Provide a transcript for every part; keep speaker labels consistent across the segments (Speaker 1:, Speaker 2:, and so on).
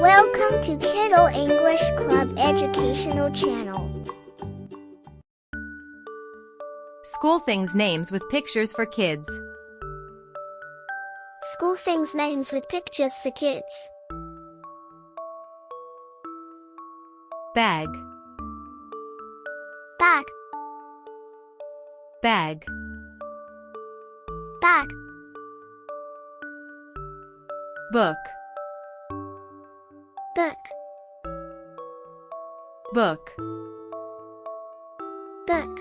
Speaker 1: Welcome to Kiddo English Club Educational Channel.
Speaker 2: School things names with pictures for kids.
Speaker 1: School things names with pictures for kids.
Speaker 2: Bag,
Speaker 1: Bag,
Speaker 2: bag,
Speaker 1: bag,
Speaker 2: book,
Speaker 1: book,
Speaker 2: book,
Speaker 1: book,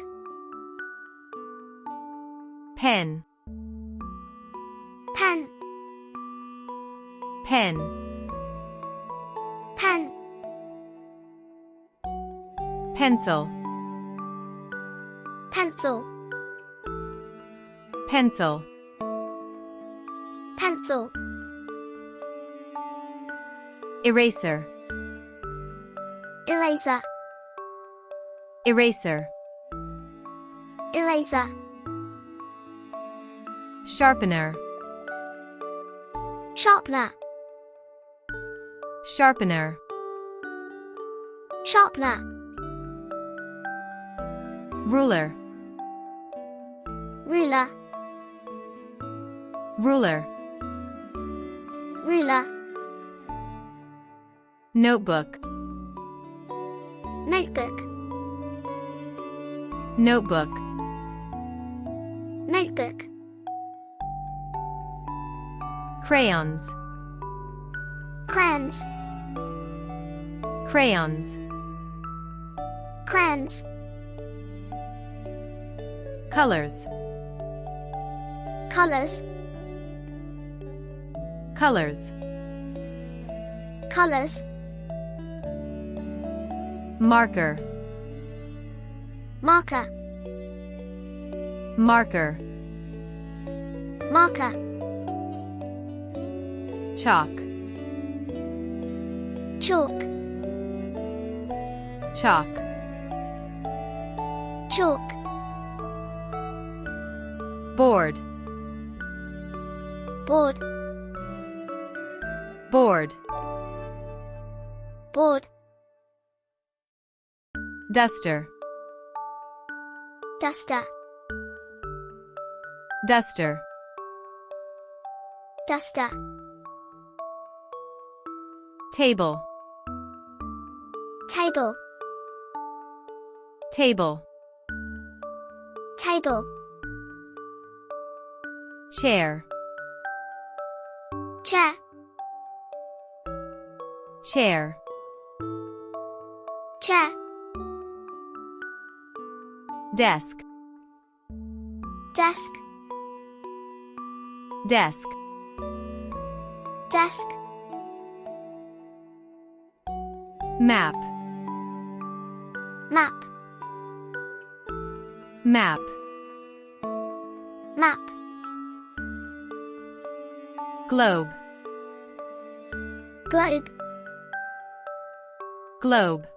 Speaker 2: pen,
Speaker 1: pen,
Speaker 2: pen,
Speaker 1: pen,
Speaker 2: pencil,
Speaker 1: pencil,
Speaker 2: pencil,
Speaker 1: pencil,
Speaker 2: eraser,
Speaker 1: eraser,
Speaker 2: eraser,
Speaker 1: eraser,
Speaker 2: sharpener,
Speaker 1: sharpener,
Speaker 2: sharpener,
Speaker 1: sharpener,
Speaker 2: ruler,
Speaker 1: ruler,
Speaker 2: ruler,
Speaker 1: ruler,
Speaker 2: notebook,
Speaker 1: notebook,
Speaker 2: notebook,
Speaker 1: notebook,
Speaker 2: crayons,
Speaker 1: crayons,
Speaker 2: crayons,
Speaker 1: crayons,
Speaker 2: colors,
Speaker 1: colors,
Speaker 2: colors,
Speaker 1: colors,
Speaker 2: marker,
Speaker 1: marker,
Speaker 2: marker,
Speaker 1: marker,
Speaker 2: chalk,
Speaker 1: chalk,
Speaker 2: chalk,
Speaker 1: chalk,
Speaker 2: board,
Speaker 1: board,
Speaker 2: board,
Speaker 1: board,
Speaker 2: duster,
Speaker 1: duster,
Speaker 2: duster,
Speaker 1: duster,
Speaker 2: table,
Speaker 1: table,
Speaker 2: table,
Speaker 1: table,
Speaker 2: chair,
Speaker 1: chair,
Speaker 2: chair,
Speaker 1: chair,
Speaker 2: desk,
Speaker 1: desk,
Speaker 2: desk,
Speaker 1: desk,
Speaker 2: map,
Speaker 1: map,
Speaker 2: map,
Speaker 1: map,
Speaker 2: globe,
Speaker 1: globe,
Speaker 2: globe,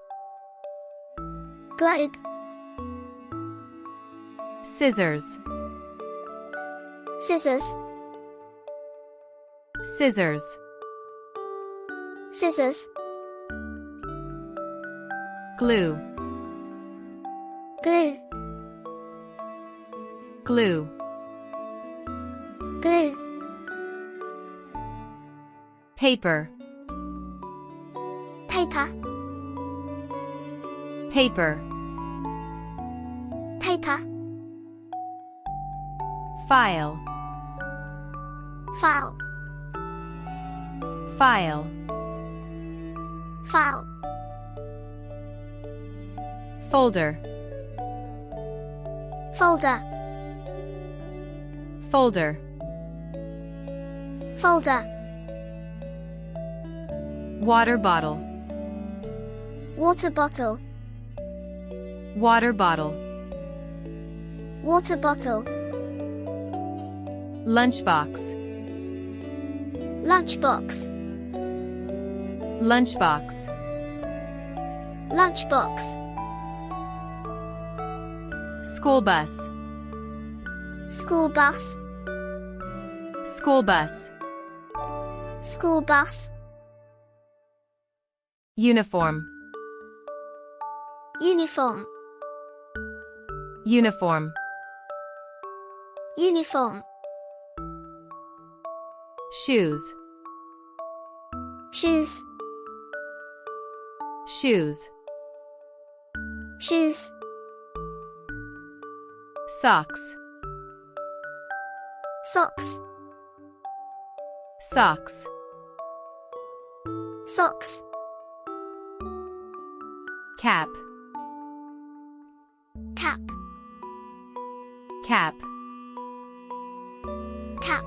Speaker 1: globe,
Speaker 2: scissors,
Speaker 1: scissors,
Speaker 2: scissors,
Speaker 1: scissors,
Speaker 2: glue,
Speaker 1: glue,
Speaker 2: glue,
Speaker 1: glue,
Speaker 2: paper,
Speaker 1: paper,
Speaker 2: paper,
Speaker 1: paper,
Speaker 2: file,
Speaker 1: file,
Speaker 2: file,
Speaker 1: file,
Speaker 2: folder,
Speaker 1: folder,
Speaker 2: folder,
Speaker 1: folder,
Speaker 2: water bottle,
Speaker 1: water bottle,
Speaker 2: water bottle,
Speaker 1: water bottle,
Speaker 2: lunchbox,
Speaker 1: lunchbox,
Speaker 2: lunchbox,
Speaker 1: lunchbox,
Speaker 2: school bus,
Speaker 1: school bus,
Speaker 2: school bus,
Speaker 1: school bus,
Speaker 2: Uniform.
Speaker 1: uniform,
Speaker 2: Uniform.
Speaker 1: uniform,
Speaker 2: Shoes.
Speaker 1: shoes,
Speaker 2: Shoes.
Speaker 1: shoes,
Speaker 2: Socks.
Speaker 1: socks,
Speaker 2: Socks.
Speaker 1: socks,
Speaker 2: Cap.
Speaker 1: cap,
Speaker 2: Cap.
Speaker 1: cap,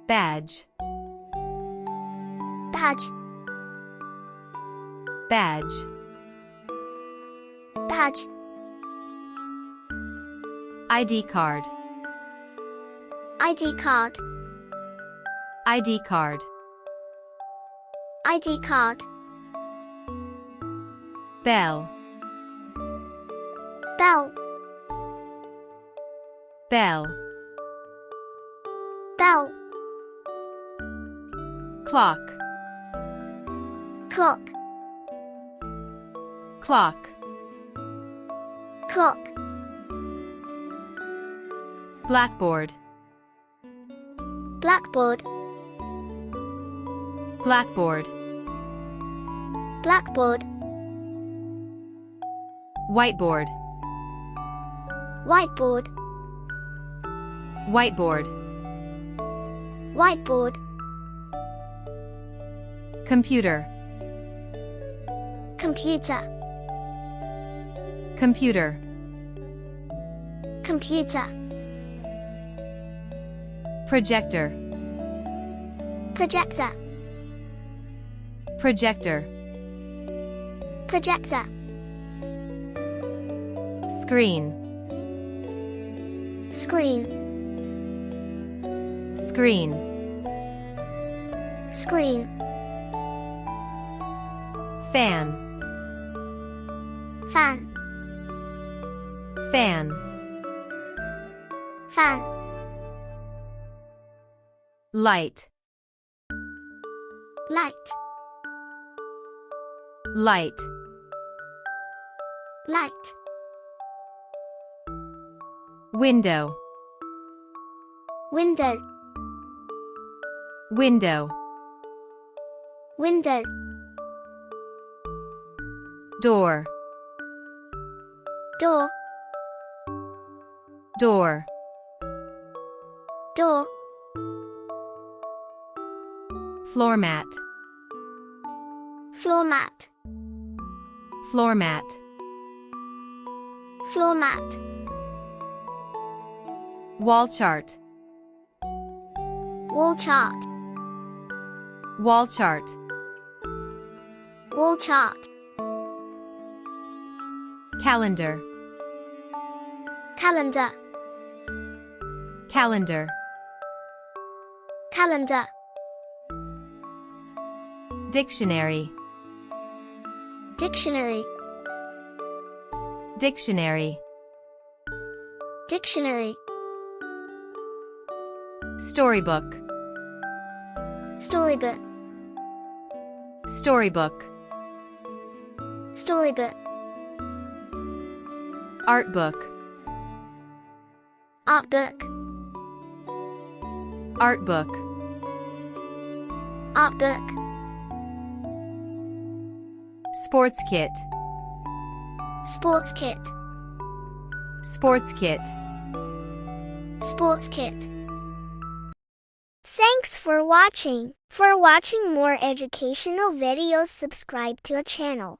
Speaker 2: Badge.
Speaker 1: badge,
Speaker 2: Badge.
Speaker 1: badge,
Speaker 2: ID card.
Speaker 1: ID card,
Speaker 2: ID card.
Speaker 1: ID card,
Speaker 2: Bell.
Speaker 1: bell,
Speaker 2: Bell.
Speaker 1: bell,
Speaker 2: Clock.
Speaker 1: clock,
Speaker 2: Clock.
Speaker 1: clock,
Speaker 2: Blackboard.
Speaker 1: blackboard,
Speaker 2: Blackboard.
Speaker 1: blackboard,
Speaker 2: Whiteboard.
Speaker 1: whiteboard,
Speaker 2: Whiteboard.
Speaker 1: whiteboard,
Speaker 2: Computer.
Speaker 1: computer,
Speaker 2: Computer.
Speaker 1: computer,
Speaker 2: Projector.
Speaker 1: projector,
Speaker 2: Projector.
Speaker 1: projector,
Speaker 2: Screen.
Speaker 1: screen,
Speaker 2: Screen.
Speaker 1: screen,
Speaker 2: Fan.
Speaker 1: fan,
Speaker 2: Fan.
Speaker 1: fan,
Speaker 2: Light.
Speaker 1: light,
Speaker 2: Light.
Speaker 1: light,
Speaker 2: Window.
Speaker 1: window,
Speaker 2: Window.
Speaker 1: window,
Speaker 2: Door.
Speaker 1: door,
Speaker 2: Door.
Speaker 1: door,
Speaker 2: Floor mat.
Speaker 1: floor mat,
Speaker 2: Floor mat.
Speaker 1: floor mat,
Speaker 2: Wall chart.
Speaker 1: wall chart,
Speaker 2: Wall chart.
Speaker 1: wall chart,
Speaker 2: Calendar.
Speaker 1: calendar,
Speaker 2: Calendar.
Speaker 1: calendar,
Speaker 2: Dictionary.
Speaker 1: dictionary,
Speaker 2: Dictionary.
Speaker 1: dictionary,
Speaker 2: Storybook.
Speaker 1: storybook,
Speaker 2: Storybook.
Speaker 1: storybook,
Speaker 2: Art book.
Speaker 1: art book,
Speaker 2: Art book.
Speaker 1: art book,
Speaker 2: Sports kit.
Speaker 1: sports kit,
Speaker 2: Sports kit.
Speaker 1: sports kit. Thanks for watching. For watching more educational videos, subscribe to our channel.